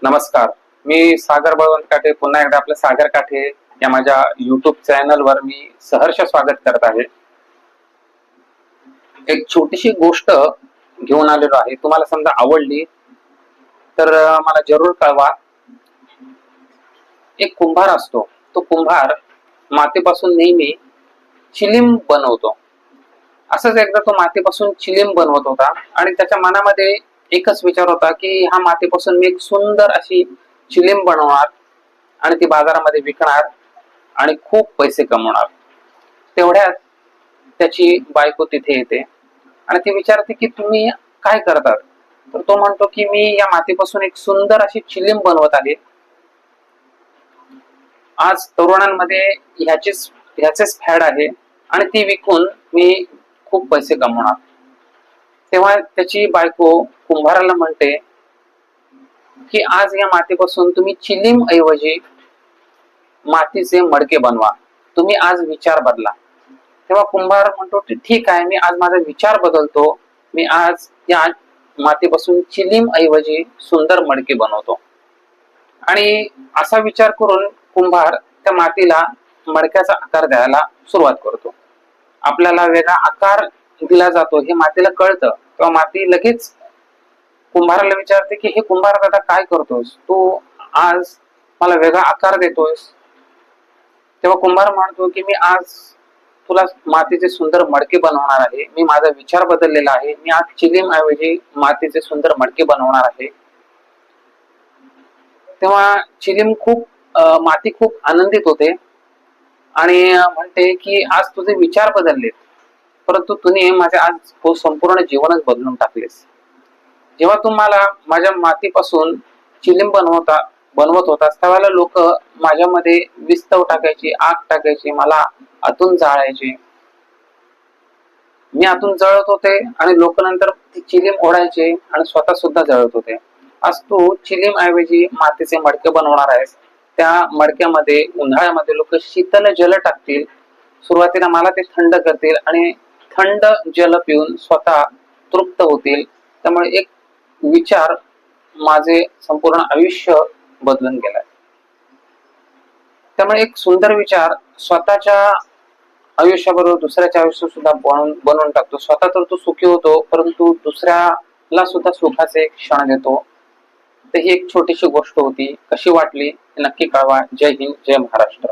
नमस्कार. मी सागर बळवंत काठे पुन्हा एकदा आपलं सागर काठे या माझ्या युट्यूब चॅनलवर मी सहर्ष स्वागत करत आहे. एक छोटीशी गोष्ट घेऊन आलेलो आहे. तुम्हाला समजा आवडली तर मला जरूर कळवा. एक कुंभार असतो. तो कुंभार मातीपासून नेहमी चिलीम बनवतो. असंच एकदा तो मातीपासून चिलीम बनवत होता आणि त्याच्या मनामध्ये एकच विचार होता की ह्या मातीपासून मी एक सुंदर अशी चिलीम बनवणार आणि ती बाजारामध्ये विकणार आणि खूप पैसे कमवणार. तेवढ्यात त्याची बायको तिथे येते आणि ती विचारते की तुम्ही काय करतात. तर तो म्हणतो की मी या मातीपासून एक सुंदर अशी चिलीम बनवत आहे. आज तरुणांमध्ये ह्याचेच फॅड आहे आणि ती विकून मी खूप पैसे कमवणार. तेव्हा त्याची बायको कुंभाराला म्हणते की आज या मातीपासून तुम्ही चिलीम ऐवजी मातीचे मडके बनवा. तुम्ही आज विचार बदला. तेव्हा कुंभार म्हणतो की ठीक आहे, मी आज माझा विचार बदलतो. मी आज या मातीपासून चिलीम ऐवजी सुंदर मडके बनवतो. आणि असा विचार करून कुंभार त्या मातीला मडक्याचा आकार द्यायला सुरुवात करतो. आपल्याला वेगळा आकार दिला जातो हे मातीला कळतं तेव्हा माती लगेच कुंभाराला विचारते की हे कुंभार दादा काय करतोस तू, आज मला वेगळा आकार देतोयस. तेव्हा कुंभार म्हणतो की मी आज तुला मातीचे सुंदर मडके बनवणार आहे. मी माझा विचार बदललेला आहे. मी आज चिलीम ऐवजी मातीचे सुंदर मडके बनवणार आहे. तेव्हा चिलीम माती खूप आनंदित होते आणि म्हणते की आज तुझे विचार बदललेत, परंतु तुम्ही माझे आज संपूर्ण जीवनच बदलून टाकलेस. जेव्हा तुम्हाला माझ्या मातीपासून चिलीम बनवत होतास त्यावेळेला लोक माझ्यामध्ये विस्तव टाकायची, आग टाकायची, मला आतून जाळायचे. मी आतून जळत होते आणि लोक नंतर ती चिलीम ओढायचे आणि स्वतः सुद्धा जळत होते. आज तू चिलीम ऐवजी मातीचे मडके बनवणार आहेस. त्या मडक्यामध्ये उन्हाळ्यामध्ये लोक शीतल जल टाकतील. सुरुवातीला मला ते थंड करतील आणि थंड जल पिऊन स्वतः तृप्त होतील. त्यामुळे एक विचार माझे संपूर्ण आयुष्य बदलून गेलाय. त्यामुळे एक सुंदर विचार स्वतःच्या आयुष्याबरोबर दुसऱ्याच्या आयुष्य सुद्धा बनवून टाकतो. स्वतः तर तो सुखी होतो परंतु दुसऱ्याला सुद्धा सुखाचे क्षण देतो. तर ही एक छोटीशी गोष्ट होती. कशी वाटली नक्की कळवा. जय हिंद, जय महाराष्ट्र.